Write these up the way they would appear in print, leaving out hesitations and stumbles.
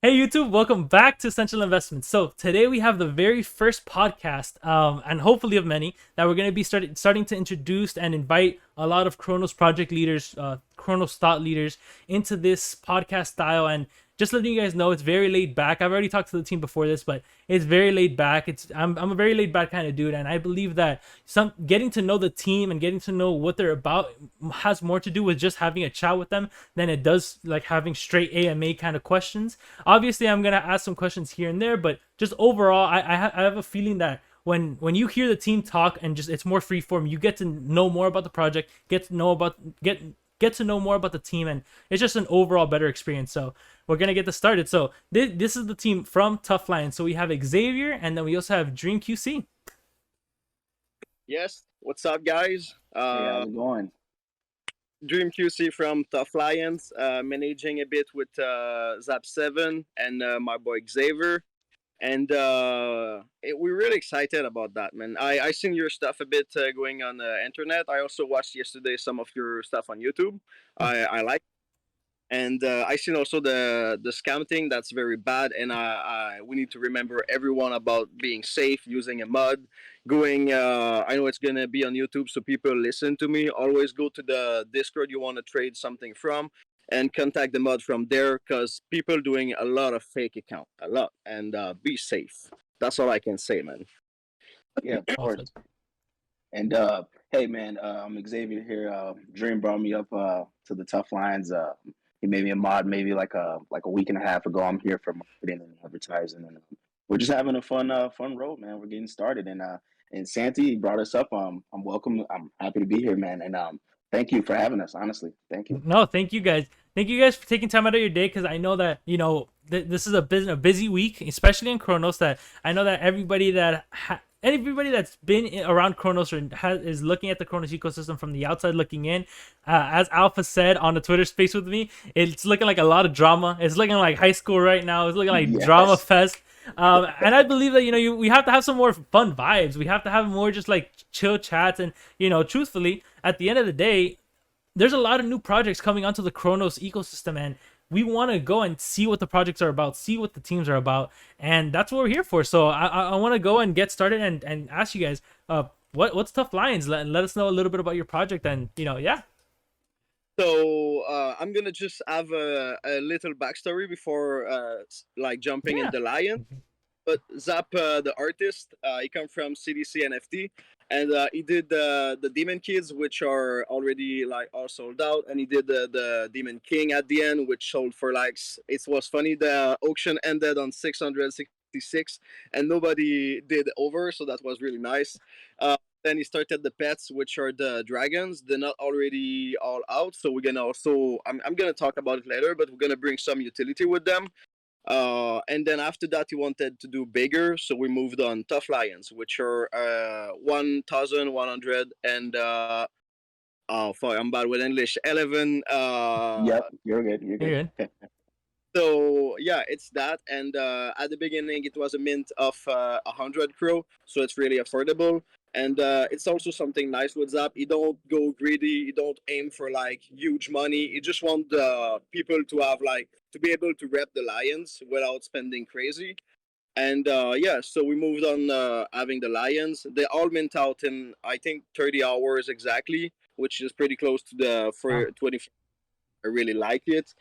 Hey YouTube, welcome back to Essential Investments. So today we have the very first podcast, and hopefully of many, that we're going to be starting to introduce and invite a lot of Chronos project leaders, Chronos thought leaders into this podcast style. And just letting you guys know, it's very laid back. I've already talked to the team before this, but it's very laid back. I'm a very laid back kind of dude, and I believe that getting to know the team and getting to know what they're about has more to do with just having a chat with them than it does like having straight AMA kind of questions. Obviously, I'm gonna ask some questions here and there, but just overall, I have a feeling that when you hear the team talk and just it's more free form, you get to know more about the project, get to know more about the team, and it's just an overall better experience. So we're gonna get this started. So this is the team from Tough Lions. So we have Xavier, and then we also have Dream QC. Yes, what's up, guys? Hey, how's it going? Dream QC from Tough Lions, managing a bit with Zap7 and my boy Xavier. And we're really excited about that, man. I seen your stuff a bit going on the internet. I also watched yesterday some of your stuff on YouTube. I like. And I seen also the scouting that's very bad, and we need to remember everyone about being safe, using a mod, going. I know it's gonna be on YouTube, so people listen to me. Always go to the Discord you want to trade something from, and contact the mod from there, because people doing a lot of fake account, a lot, and be safe. That's all I can say, man. Yeah, of course. And hey, man, I'm Xavier here. Dream brought me up to the Tough Lions. He made me a mod maybe like a week and a half ago. I'm here for marketing and advertising, and we're just having a fun road, man. We're getting started, and Santi brought us up. I'm welcome. I'm happy to be here, man, and thank you for having us. Honestly, thank you. No, thank you guys. Thank you guys for taking time out of your day, because I know that this is a busy week, especially in Chronos. That I know that everybody that's been around Chronos or is looking at the Chronos ecosystem from the outside looking in, as Alpha said on the Twitter space with me, it's looking like a lot of drama. It's looking like high school right now. It's looking like drama fest. And I believe that we have to have some more fun vibes. We have to have more just like chill chats, and truthfully, at the end of the day, there's a lot of new projects coming onto the Chronos ecosystem, and we want to go and see what the projects are about, see what the teams are about, and that's what we're here for. So I want to go and get started and ask you guys, what's Tough Lions? Let us know a little bit about your project, and yeah. So I'm gonna just have a little backstory before jumping in the Lion. But Zap, the artist, he come from CDC NFT, and he did the Demon Kids, which are already like all sold out, and he did the Demon King at the end, which sold for it was funny. The auction ended on 666, and nobody did over, so that was really nice. Then he started the pets, which are the dragons. They're not already all out, so we're gonna also I'm gonna talk about it later, but we're gonna bring some utility with them. And then after that, he wanted to do bigger, so we moved on Tough Lions, which are 1,100 and oh fuck, I'm bad with English. 11. Yep, you're good. You're good. So yeah, it's that, and at the beginning it was a mint of 100 crow, so it's really affordable. And it's also something nice with Zap. You don't go greedy. You don't aim for like huge money. You just want the people to have to be able to rep the Lions without spending crazy. And yeah, so we moved on having the Lions. They all mint out in I think 30 hours exactly, which is pretty close to the for 20. I really like it.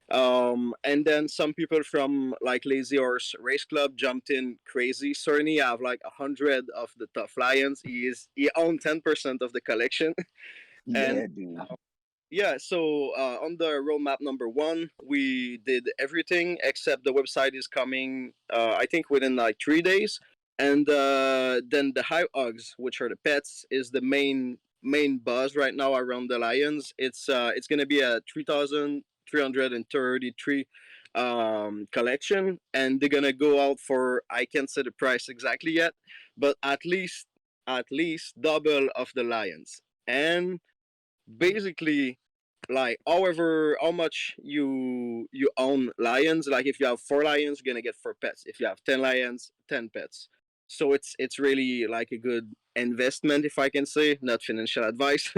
And then some people from like Lazy Horse Race Club jumped in crazy. Cerny have like 100 of the Tough Lions. He owned 10% of the collection. And dude. Yeah, so on the roadmap number 1, we did everything except the website is coming. I think within like 3 days, and then the High Hogs, which are the pets, is the main buzz right now around the Lions. It's gonna be a 3,333 collection, and they're gonna go out for, I can't say the price exactly yet, but at least double of the Lions. And basically, like however how much you own Lions, like if you have 4 Lions, you're gonna get 4 pets. If you have 10 Lions, 10 pets. So it's really like a good investment, if I can say, not financial advice.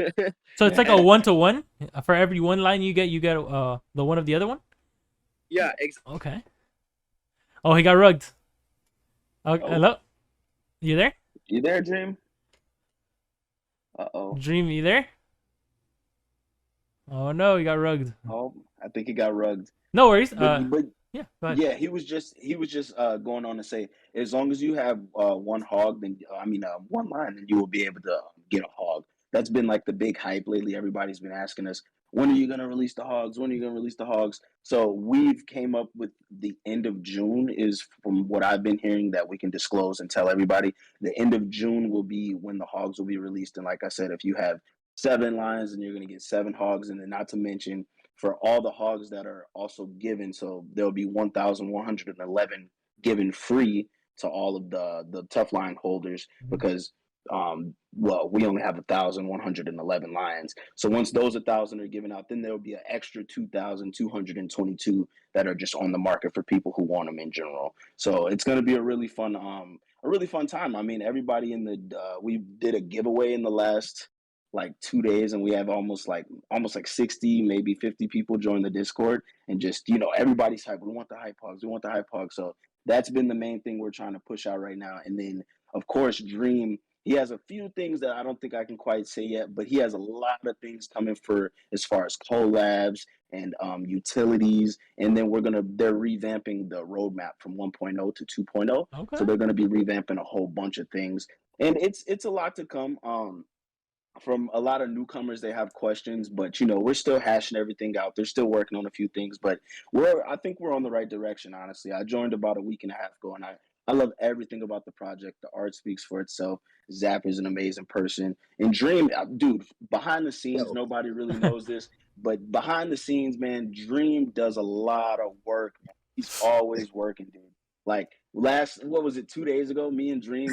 So it's like a 1-to-1 for every one line you get the one of the other one. Yeah, okay. Oh, he got rugged. Oh. Hello? You there? You there, Dream? Uh-oh. Dream, you there? Oh no, he got rugged. Oh, I think he got rugged. No worries. But Yeah, go ahead. yeah, he was just going on to say, as long as you have one hog, then one line, then you will be able to get a hog. That's been like the big hype lately. Everybody's been asking us, when are you gonna release the hogs? When are you gonna release the hogs? So we've came up with the end of June is from what I've been hearing that we can disclose and tell everybody. The end of June will be when the hogs will be released. And like I said, if you have 7 lines, then you're gonna get 7 hogs, and then not to mention for all the hogs that are also given. So there'll be 1,111 given free to all of the tough line holders because we only have 1,111 lions. So once those 1,000 are given out, then there'll be an extra 2,222 that are just on the market for people who want them in general. So it's going to be a really fun time. I mean, everybody we did a giveaway in the last like 2 days, and we have almost like 60, maybe 50 people join the Discord, and just everybody's hype. We want the hype hogs. So that's been the main thing we're trying to push out right now. And then of course Dream, he has a few things that I don't think I can quite say yet, but he has a lot of things coming for as far as collabs and utilities. And then they're revamping the roadmap from 1.0 to 2.0. Okay. So they're going to be revamping a whole bunch of things, and it's a lot to come. From a lot of newcomers, they have questions, but we're still hashing everything out. They're still working on a few things, but I think we're on the right direction. Honestly, I joined about a week and a half ago, and I love everything about the project. The art speaks for itself. Zap is an amazing person, and Dream, dude, behind the scenes, nobody really knows this, but behind the scenes, man, Dream does a lot of work. Man. He's always working, dude. Like what was it, 2 days ago, me and Dream,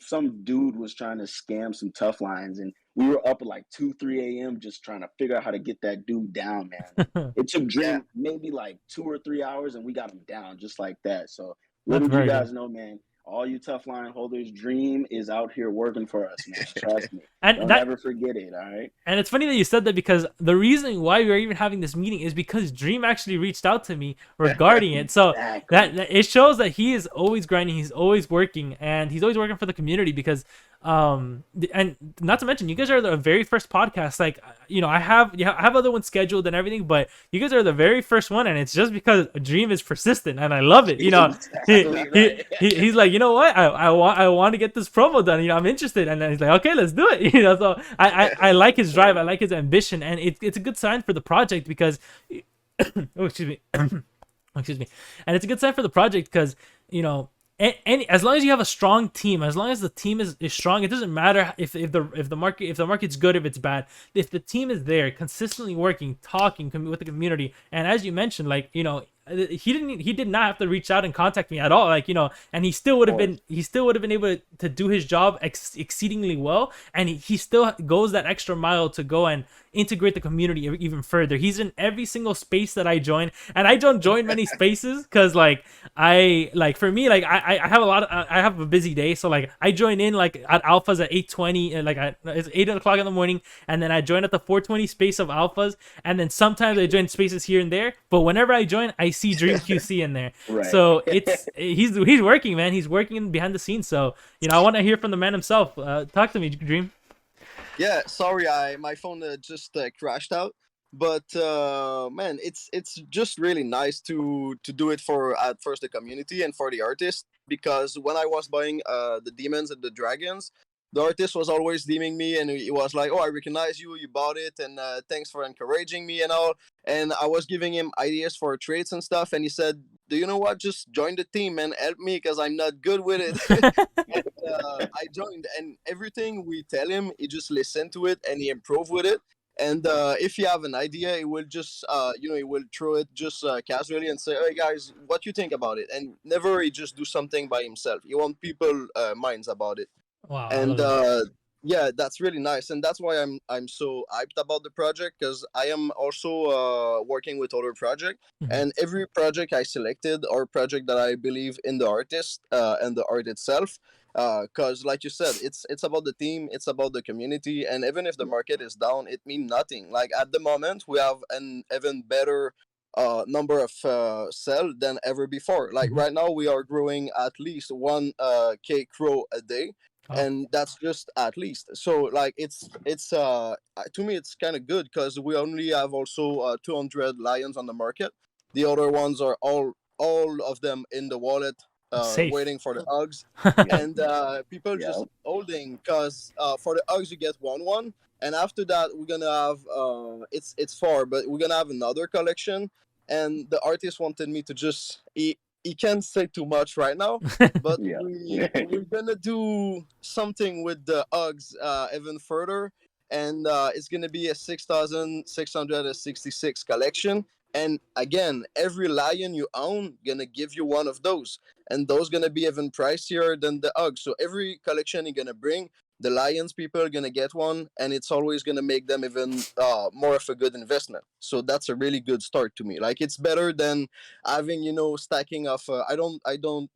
some dude was trying to scam some tough lines, and we were up at like 2-3 a.m. just trying to figure out how to get that dude down, man. It took Dream maybe like 2 or 3 hours, and we got him down just like that. So little do you guys know, man, all you tough line holders, Dream is out here working for us, man. Trust me. And Don't ever forget it, all right? And it's funny that you said that, because the reason why we are even having this meeting is because Dream actually reached out to me regarding it. So Exactly. that it shows that he is always grinding, he's always working, and he's always working for the community. Because and not to mention, you guys are the very first podcast. Like, I have other ones scheduled and everything, but you guys are the very first one, and it's just because Dream is persistent, and I love it. He's like, you know what, I want to get this promo done. I'm interested, and then he's like, okay, let's do it. So I like his drive, I like his ambition, and it's a good sign for the project because oh, excuse me. Excuse me. And it's a good sign for the project because as long as you have a strong team, as long as the team is strong, it doesn't matter if the market's good, if it's bad. If the team is there consistently working, talking with the community, and as you mentioned, like, he did not have to reach out and contact me at all, like, and he still would have been able to do his job exceedingly well, and he still goes that extra mile to go and integrate the community even further. He's in every single space that I join, and I don't join many spaces because for me, I have a busy day, so like I join in like at alphas at 8:20, it's 8 o'clock in the morning, and then I join at the 4:20 space of alphas, and then sometimes I join spaces here and there, but whenever I join, I see Dream QC in there. Right. So he's working, man. He's working behind the scenes. So I want to hear from the man himself. Talk to me, Dream. Yeah, sorry, my phone just crashed out. But man, it's just really nice to do it for at first the community and for the artist, because when I was buying the demons and the dragons, the artist was always deeming me, and he was like, "Oh, I recognize you. You bought it, and thanks for encouraging me and all." And I was giving him ideas for trades and stuff, and he said, "Do you know what? Just join the team and help me, because I'm not good with it." And, I joined, and everything we tell him, he just listen to it and he improve with it. And if you have an idea, he will just he will throw it just casually and say, "Hey guys, what you think about it?" And never he just do something by himself. He want people minds about it. Wow. And yeah, that's really nice, and that's why I'm so hyped about the project, because I am also working with other project, and every project I selected or project that I believe in the artist and the art itself, because like you said, it's about the team, it's about the community, and even if the market is down, it means nothing. Like at the moment, we have an even better number of sell than ever before. Like Mhm. right now, we are growing at least one K crow a day, Oh, and that's just at least. So like it's to me it's kind of good because we only have also 200 lions on the market. The other ones are all of them in the wallet, safe. waiting for the Uggs, Yep. and people just Yep. holding because for the Uggs you get one, and after that we're gonna have it's far, but we're gonna have another collection, and the artist wanted me to just he can't say too much right now, but Yeah. we're gonna do something with the Uggs even further, and it's gonna be a 6,666 collection. And again, every lion you own gonna give you one of those, and those gonna be even pricier than the Uggs. So every collection you're gonna bring, the lions people are gonna get one, and it's always gonna make them even more of a good investment. So that's a really good start to me. Like it's better than having stacking of I don't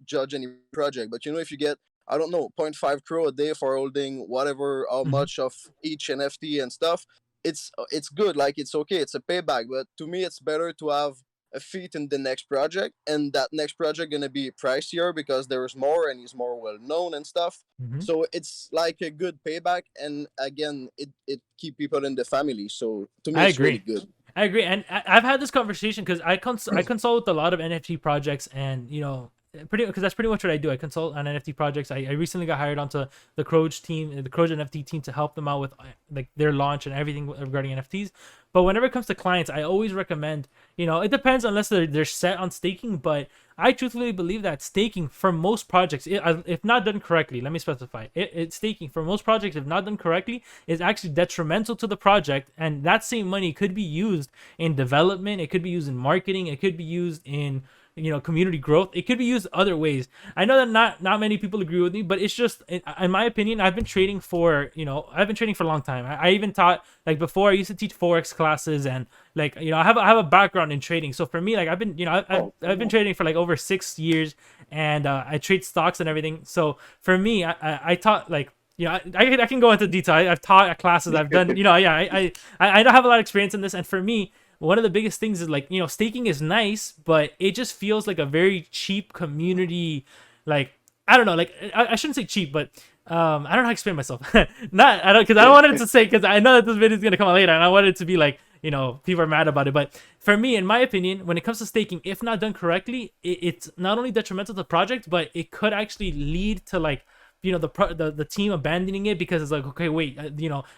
judge any project, but if you get I don't know zero point 0.5 crow a day for holding whatever how Mhm. much of each NFT and stuff, it's good. Like it's okay, it's a payback. But to me it's better to have a feat in the next project, and that next project gonna be pricier because there is more and he's more well known and stuff. Mhm. So it's like a good payback, and again it keep people in the family. So to me I it's really agree. good. I agree, and I've had this conversation because I consult with a lot of NFT projects, and pretty because that's pretty much what I do. I consult on NFT projects. I recently got hired onto the Croj team, the Croj NFT team, to help them out with like their launch and everything regarding NFTs. But whenever it comes to clients, I always recommend, it depends unless they're set on staking, but I truthfully believe that staking for most projects, if not done correctly, let me specify, staking for most projects, if not done correctly, is actually detrimental to the project, and that same money could be used in development, it could be used in marketing, it could be used in community growth, it could be used other ways. I know that not many people agree with me, but it's just in my opinion. I've been trading for a long time. I even taught, like, before I used to teach forex classes, and like I have a background in trading. So for me, like, I've been Oh, I've been trading for like over 6 years, and I trade stocks and everything. So for me, I taught, like, I can go into detail. I've taught at classes. I've done, yeah. I have a lot of experience in this, and for me, one of the biggest things is, like, staking is nice, but it just feels like a very cheap community. Like, I don't know, like, I shouldn't say cheap, but I don't know how to explain myself. Not I don't because I don't want it to say, because I know that this video is gonna come out later, and I want it to be like, people are mad about it. But for me, in my opinion, when it comes to staking, if not done correctly, it's not only detrimental to the project, but it could actually lead to, like, the team abandoning it, because it's like, okay, wait,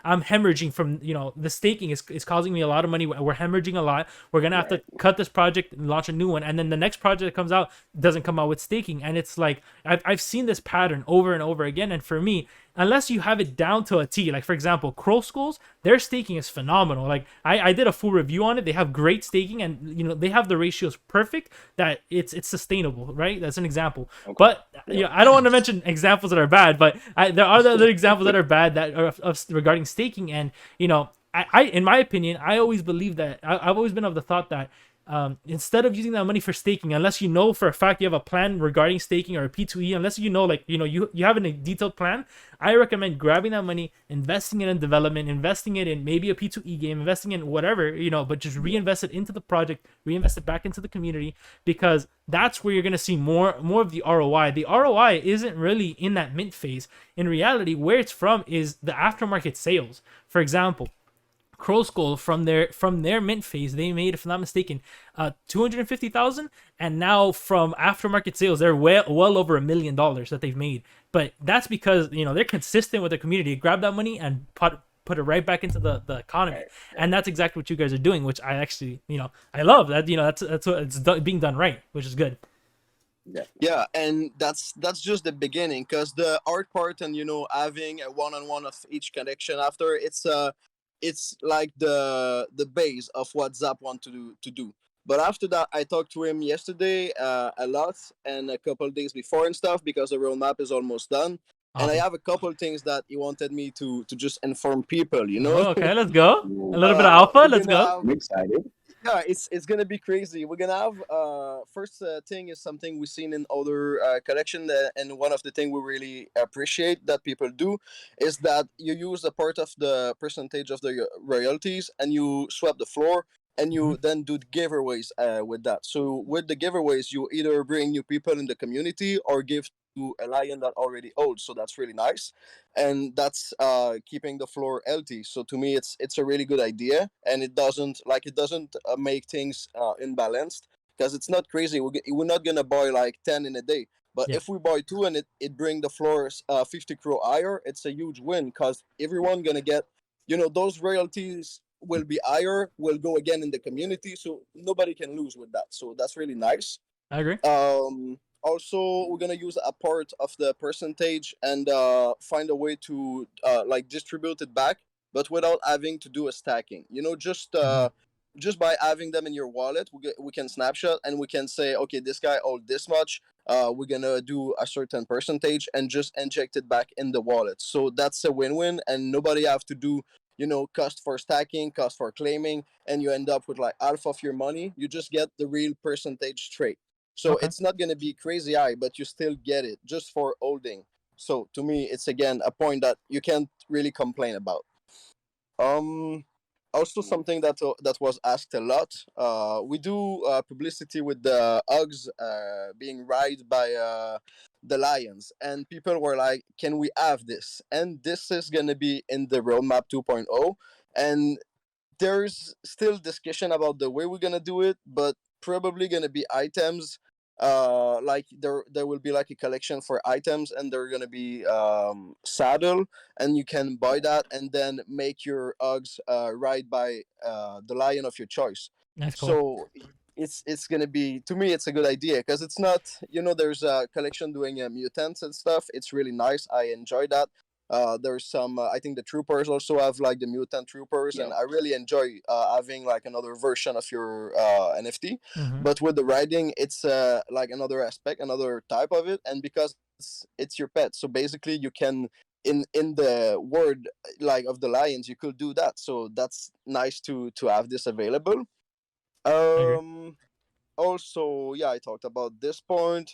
I'm hemorrhaging from, the staking is causing me a lot of money. We're hemorrhaging a lot. We're gonna have to right. cut this project and launch a new one, and then the next project that comes out doesn't come out with staking. And it's like, I've seen this pattern over and over again. And for me, unless you have it down to a T, like, for example, Crow Schools, their staking is phenomenal. Like, I did a full review on it. They have great staking, and they have the ratios perfect, that it's sustainable, right? That's an example. Okay. But Yep. I don't want to mention examples that are bad, but there are the other examples that are bad, that are regarding staking. And in my opinion, I always believe that I've always been of the thought that, instead of using that money for staking, unless you know for a fact you have a plan regarding staking or a P2E, unless you have a detailed plan, I recommend grabbing that money, investing it in development, investing it in maybe a P2E game, investing in whatever, but just reinvest it into the project, reinvest it back into the community, because that's where you're going to see more of the ROI. The ROI isn't really in that mint phase. In reality, where it's from is the aftermarket sales. For example, Crow Skull, from their mint phase, they made, if I'm not mistaken, 250,000, and now from aftermarket sales, they're well over $1 million that they've made. But that's because they're consistent with their community. Grab that money and put it right back into the economy, Right. and that's exactly what you guys are doing, which I actually I love that. That's what it's being done right, which is good. Yeah. Yeah, and that's just the beginning, because the art part and having a one-on-one of each connection after, it's like the base of what Zap want to do. But after that, I talked to him yesterday a lot, and a couple days before and stuff, because the roadmap is almost done, and I Awesome. have a couple things that he wanted me to just inform people. Oh, okay, let's go. A Ooh, little bit of alpha. We're Let's gonna go. have I'm excited. yeah, it's gonna be crazy. We're gonna have first thing is something we've seen in other collection, and one of the thing we really appreciate that people do is that you use a part of the percentage of the royalties and you swap the floor, and you then do the giveaways with that. So with the giveaways, you either bring new people in the community or give to a lion that already owns. So that's really nice, and that's keeping the floor healthy. So to me, it's a really good idea, and it doesn't make things imbalanced, because it's not crazy. We're not gonna buy like 10 in a day. But Yeah, if we buy two and it bring the floors 50 crow higher, it's a huge win, because everyone gonna get, those royalties will be higher, will go again in the community, so nobody can lose with that. So that's really nice. I agree. Also, we're gonna use a part of the percentage and find a way to like distribute it back, but without having to do a stacking. Just by having them in your wallet, we can snapshot and we can say, okay, this guy owed this much. We're gonna do a certain percentage and just inject it back in the wallet. So that's a win-win, and nobody have to do cost for stacking, cost for claiming, and you end up with like half of your money. You just get the real percentage straight. So Okay. it's not going to be crazy high, but you still get it just for holding. So to me, it's again a point that you can't really complain about. Um, Also something that was asked a lot. We do publicity with the Uggs being ride by the Lions, and people were like, "Can we have this?" And this is gonna be in the roadmap 2.0, and there's still discussion about the way we're gonna do it, but probably gonna be items. Like there will be like a collection for items, and they're gonna be saddle, and you can buy that, and then make your Uggs ride by the lion of your choice. That's cool. So it's gonna be, to me, it's a good idea, because it's not, there's a collection doing mutants and stuff. It's really nice. I enjoy that. There's some, I think the troopers also have like the mutant troopers, and Yep. I really enjoy having like another version of your NFT. Mm-hmm. But with the riding, it's like another aspect, another type of it, and because it's your pet, so basically you can, in the word like of the lions, you could do that. So that's nice to have this available. I agree. Also, yeah, I talked about this point.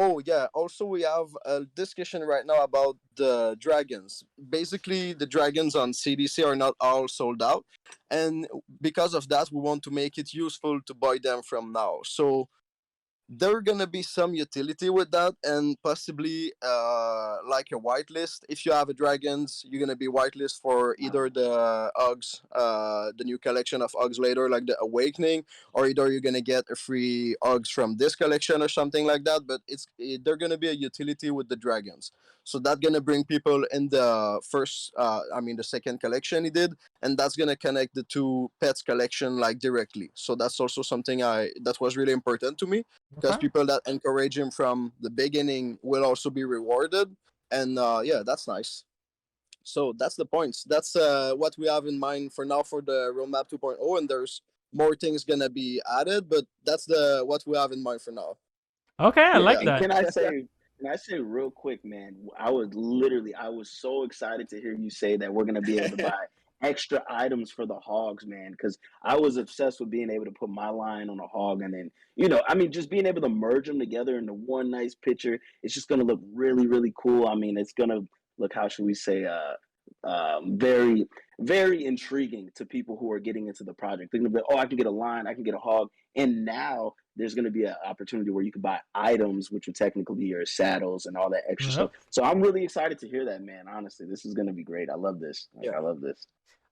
Oh yeah. Also, we have a discussion right now about the dragons. Basically, the dragons on CDC are not all sold out, and because of that, we want to make it useful to buy them from now. So there gonna be some utility with that, and possibly like a whitelist. If you have a dragons, you're gonna be whitelist for either the Uggs, the new collection of Uggs later, like the Awakening, or either you're gonna get a free Uggs from this collection or something like that. But they're gonna be a utility with the dragons. So that's gonna bring people in the first, the second collection he did, and that's gonna connect the two pets collection like directly. So that's also something that was really important to me, because Okay. people that encourage him from the beginning will also be rewarded. And yeah, that's nice. So that's the points. That's what we have in mind for now for the roadmap 2.0, and there's more things gonna be added, but that's the what we have in mind for now. Okay, I So like Yeah, yeah. and that. can I say real quick, man? I was so excited to hear you say that we're gonna be able to buy extra items for the hogs, man, because I was obsessed with being able to put my line on a hog, and then just being able to merge them together into one nice picture. It's just gonna look really, really cool. I mean, it's gonna look, how should we say, very, very intriguing to people who are getting into the project. They're gonna be like, oh, I can get a line, I can get a hog, and now there's going to be an opportunity where you can buy items, which would technically be your saddles and all that extra Yep. stuff. So I'm really excited to hear that, man. Honestly, this is going to be great. I love this. Yeah. I love this.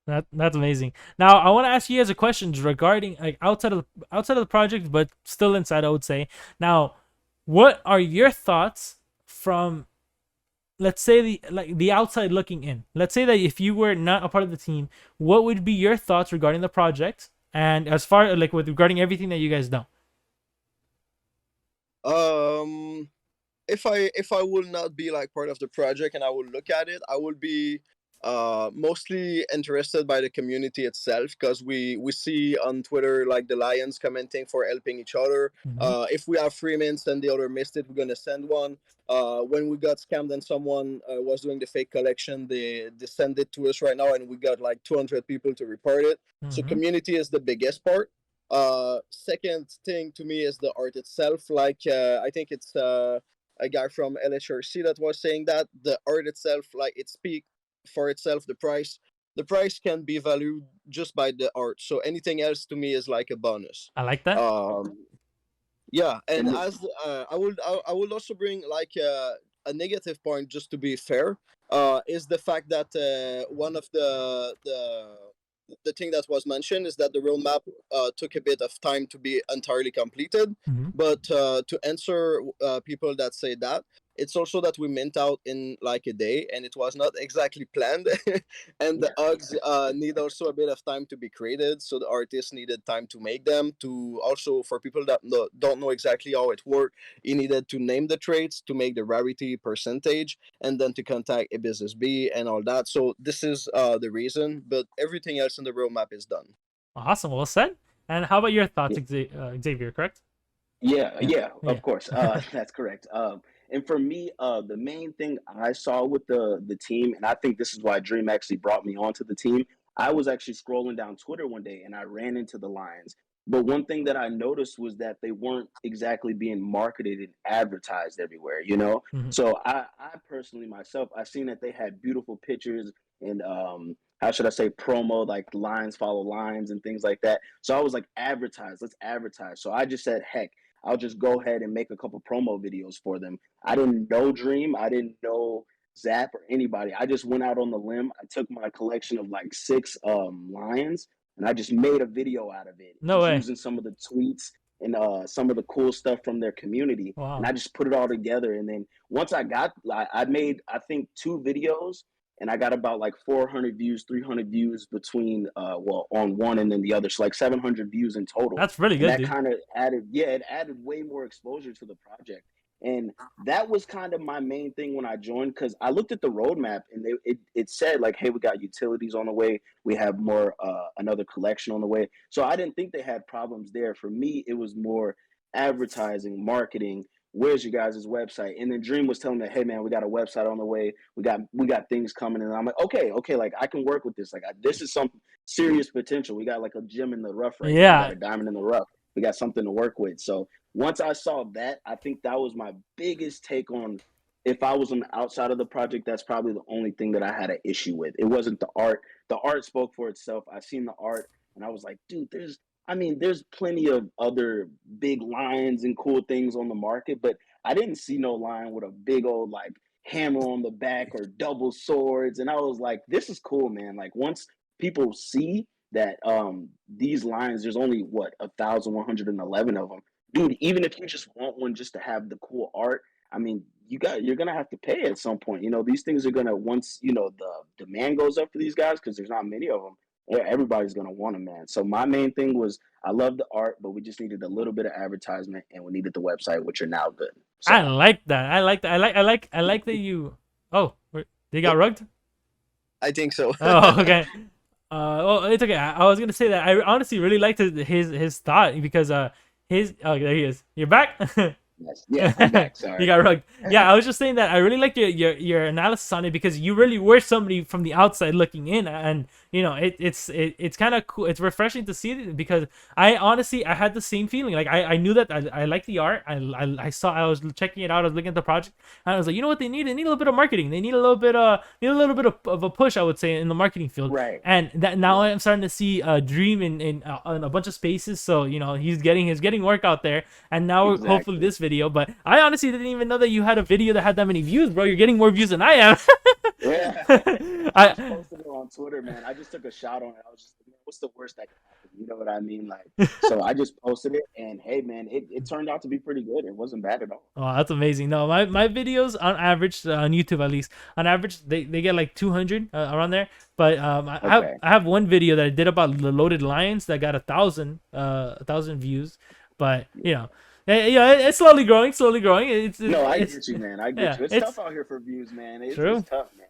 That's amazing. Now I want to ask you guys a question regarding like outside of the project, but still inside, I would say. Now, what are your thoughts from, let's say, the outside looking in? Let's say that if you were not a part of the team, what would be your thoughts regarding the project, and as far like with regarding everything that you guys know? um if I will not be like part of the project and I will look at it, I will be mostly interested by the community itself, because we see on Twitter like the lions commenting for helping each other. Mm-hmm. If we have 3 minutes and the other missed it, we're gonna send one. When we got scammed and someone was doing the fake collection, they send it to us right now, and we got like 200 people to report it. So Mm-hmm. community is the biggest part. Second thing to me is the art itself. Like I think it's a guy from LHRC that was saying that the art itself, like it speaks for itself. The price, the price can be valued just by the art. So anything else to me is like a bonus. I like that. Yeah, and And as I would also bring like a negative point, just to be fair, is the fact that one of the thing that was mentioned is that the roadmap took a bit of time to be entirely completed. Mm-hmm. But to answer people that say that, it's also that we mint out in like a day, and it was not exactly planned. And the UGs need also a bit of time to be created, so the artists needed time to make them. To also, for people that don't know exactly how it worked, you needed to name the traits, to make the rarity percentage, and then to contact a business B and all that. So this is the reason, but everything else in the roadmap is done. Awesome. Well said. And how about your thoughts, Yeah. Xavier? Correct? Yeah, Yeah. of course. That's correct. And for me, the main thing I saw with the team, and I think this is why Dream actually brought me onto the team. I was actually scrolling down Twitter one day and I ran into the Lions. But one thing that I noticed was that they weren't exactly being marketed and advertised everywhere, you know? Mhm. So I personally myself, I seen that they had beautiful pictures and how should I say promo, like lines follow lines and things like that. So I was like, let's advertise. So I just said, heck, I'll just go ahead and make a couple promo videos for them. I didn't know Dream. I didn't know Zap or anybody. I just went out on the limb. I took my collection of like 6 lions and I just made a video out of it. No Just way. using some of the tweets and some of the cool stuff from their community. Wow. And I just put it all together. And then once I made, I think 2 videos and I got about like 400 views, 300 views between, on one and then the other. So like 700 views in total. That's really And good, that dude. kind of added, it added way more exposure to the project. And that was kind of my main thing when I joined, because I looked at the roadmap and it said like, hey, we got utilities on the way. We have more, another collection on the way. So I didn't think they had problems there. For me, it was more advertising, marketing. Where's your guys' website? And then Dream was telling me, hey man, we got a website on the way. We got things coming. And I'm like, okay, like I can work with this. Like this is some serious potential. We got like a gem in the rough right now. We Yeah. got a diamond in the rough. We got something to work with. So once I saw that, I think that was my biggest take on. If I was on the outside of the project, that's probably the only thing that I had an issue with. It wasn't the art. The art spoke for itself. I seen the art and I was like, dude, there's plenty of other big lines and cool things on the market, but I didn't see no line with a big old like hammer on the back or double swords. And I was like, this is cool, man. Like once people see that these lines, there's only 1,111 of them. Dude, even if you just want one just to have the cool art, I mean, you're gonna have to pay at some point. You know, these things are gonna, once you know the demand goes up for these guys, because there's not many of them. Everybody's gonna want them, man. So my main thing was I love the art, but we just needed a little bit of advertisement, and we needed the website, which are now good. So, I like that. I like that. I like that you. Oh, they got rugged. I think so. Oh, okay. Well, it's okay. I was gonna say that I honestly really liked his thought because his there he is. You're back. yes. Yeah, I'm back. Sorry. You got rugged. Yeah, I was just saying that I really liked your analysis on it because you really were somebody from the outside looking in, and you know it's kind of cool. It's refreshing to see it because I honestly I had the same feeling. Like I knew that I like the art. I saw, I was checking it out. I was looking at the project and I was like, you know what they need? They need a little bit of marketing. They need a little bit of a push, I would say, in the marketing field. Right. And that now I'm starting to see Dream in a bunch of spaces. So you know he's getting work out there, and now Exactly. hopefully this video. But I honestly didn't even know that you had a video that had that many views, bro. You're getting more views than I am. Yeah. I just posted it on Twitter, man. I just took a shot on it. I was just, man, what's the worst that can happen? You know what I mean? Like, so I just posted it, and hey, man, it turned out to be pretty good. It wasn't bad at all. Oh, that's amazing. No, my videos on average on YouTube, at least on average, they get like 200 around there. But I have one video that I did about the loaded lions that got 1,000 views. But you know. Yeah, it's slowly growing. No, I get you, man. I get you. It's tough out here for views, man. It's tough, man.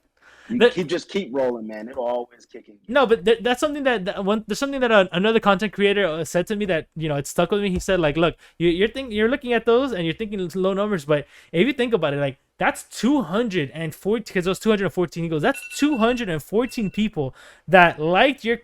You keep rolling, man. It'll always kick in. No, but that's something there's something that another content creator said to me that you know it stuck with me. He said like, look, you're looking at those and you're thinking low numbers, but if you think about it, like that's 214 because it was 214. He goes, that's 214 people that liked you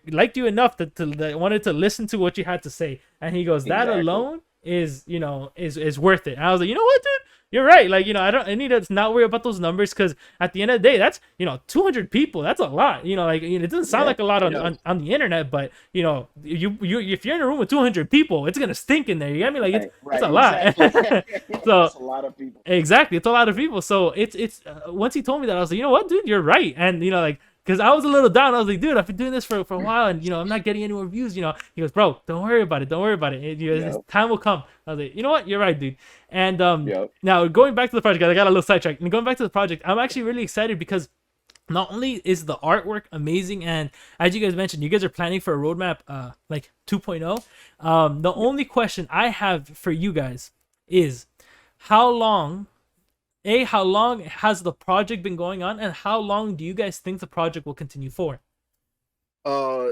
enough that wanted to listen to what you had to say, and he goes, that alone is, you know, is worth it. And I was like, you know what, dude, you're right. Like, you know, I need to not worry about those numbers, because at the end of the day, that's, you know, 200 people. That's a lot. You know, like, you know, it doesn't sound like a lot on the internet, but you know, you if you're in a room with 200 people, it's gonna stink in there. You get me? Like, it's a lot. Exactly. So That's a lot of people. exactly, it's a lot of people. So it's once he told me that, I was like, you know what, dude, you're right. And you know, like, because I was a little down. I was like, dude, I've been doing this for a while, and you know, I'm not getting any more views. You know, he goes, bro, don't worry about it. Don't worry about it. You know, time will come. I was like, you know what, you're right, dude. And now going back to the project, I got a little sidetracked. And going back to the project, I'm actually really excited because not only is the artwork amazing, and as you guys mentioned, you guys are planning for a roadmap like 2.0. The only question I have for you guys is how long has the project been going on, and how long do you guys think the project will continue for?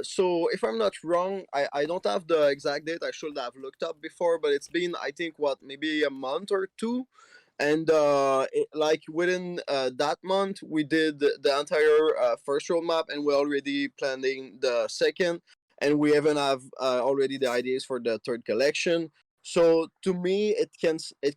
So if I'm not wrong, I don't have the exact date. I should have looked up before, but it's been, I think, what, maybe a month or two. And like within that month, we did the entire first roadmap, and we're already planning the second, and we even have already the ideas for the third collection. So to me, it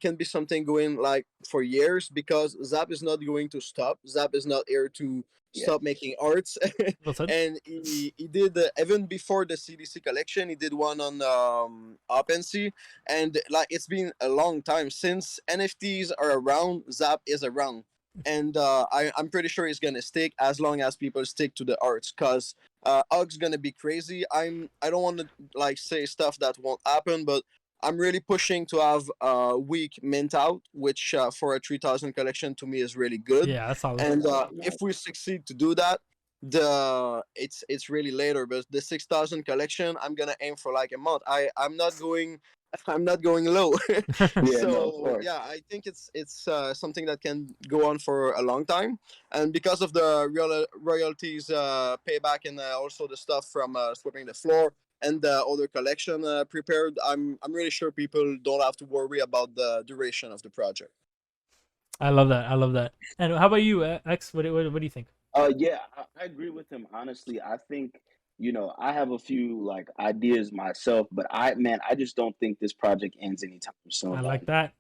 can be something going like for years, because Zap is not going to stop. Zap is not here to stop making arts. Well said. And he did even before the CDC collection, he did one on OpenSea, and like it's been a long time since NFTs are around. Zap is around, and I'm pretty sure it's gonna stick as long as people stick to the arts, cause UG's gonna be crazy. I don't want to like say stuff that won't happen, but I'm really pushing to have a week mint out, which for a 3,000 collection to me is really good. Yeah, that's solid. And if we succeed to do that, it's really later, but the 6,000 collection, I'm gonna aim for like a month. I'm not going low. So yeah, I think it's something that can go on for a long time, and because of the royalties payback, and also the stuff from sweeping the floor and the other collection prepared, I'm really sure people don't have to worry about the duration of the project. I love that. I love that. And how about you, X? What do you think? Yeah, I agree with him. Honestly, I think, I have a few like ideas myself, but I just don't think this project ends anytime I soon. like that.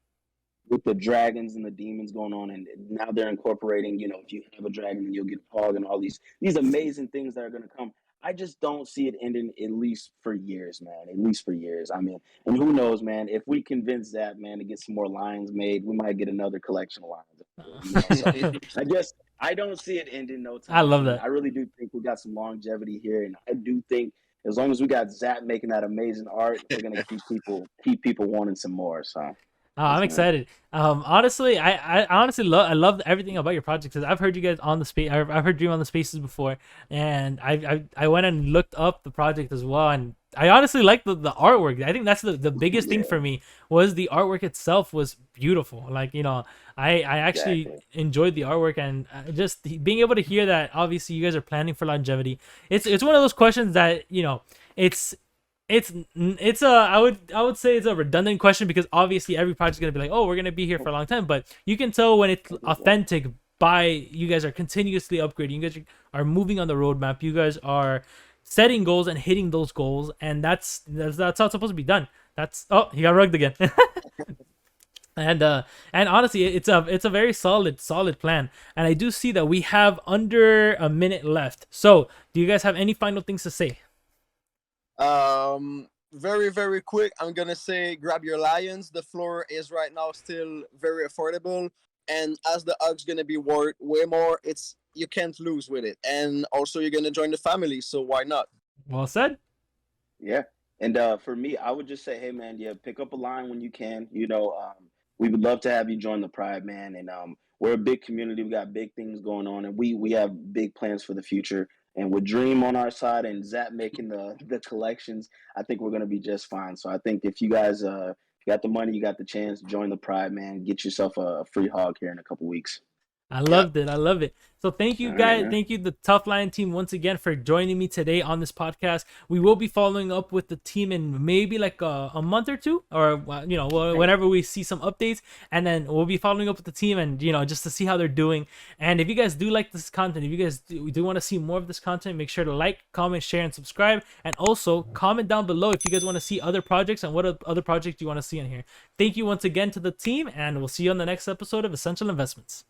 With the dragons and the demons going on, and now they're incorporating, if you have a dragon, then you'll get a hog, and all these amazing things that are going to come. I just don't see it ending, at least for years, man. At least for years. I mean, and who knows, man? If we convince that man to get some more lions made, we might get another collection of lions. So I don't see it ending no time. I love soon. that. I really do think we got some longevity here, and I do think as long as we got Zap making that amazing art, we're gonna keep people wanting some more. So. Oh, I'm excited. Honestly, I honestly love everything about your project, because I've heard you guys on the space. I've heard Dream on the spaces before, and I went and looked up the project as well, and I honestly like the artwork. I think that's the biggest thing for me, was the artwork itself was beautiful. Like, I actually enjoyed the artwork, and just being able to hear that obviously you guys are planning for longevity. It's one of those questions that it's a I would say it's a redundant question, because obviously every project's gonna be like, oh, we're gonna be here for a long time, but you can tell when it's authentic by you guys are continuously upgrading. You guys are moving on the roadmap. You guys are setting goals and hitting those goals, and that's how it's supposed to be done. Oh, he got rugged again. And honestly, it's a very solid plan, and I do see that we have under a minute left. So do you guys have any final things to say? Very, very quick, I'm gonna say grab your lions. The floor is right now still very affordable, and as the UG's gonna be worth way more, you can't lose with it. And also you're gonna join the family, so why not? Well said. Yeah. And for me, I would just say, hey man, pick up a line when you can. We would love to have you join the Pride, man. And we're a big community. We got big things going on, and we have big plans for the future. And with Dream on our side and Zap making the collections, I think we're gonna be just fine. So I think if you guys got the money, you got the chance, join the Pride, man. Get yourself a free hog here in a couple weeks. I loved it. I love it. So thank you All right, guys. man. Thank you, the Tough Lion team, once again for joining me today on this podcast. We will be following up with the team in maybe like a month or two, or whenever we see some updates, and then we'll be following up with the team and just to see how they're doing. And if you guys do like this content, if you guys do want to see more of this content, make sure to like, comment, share, and subscribe. And also comment down below if you guys want to see other projects and what other projects you want to see in here. Thank you once again to the team, and we'll see you on the next episode of Essential Investments.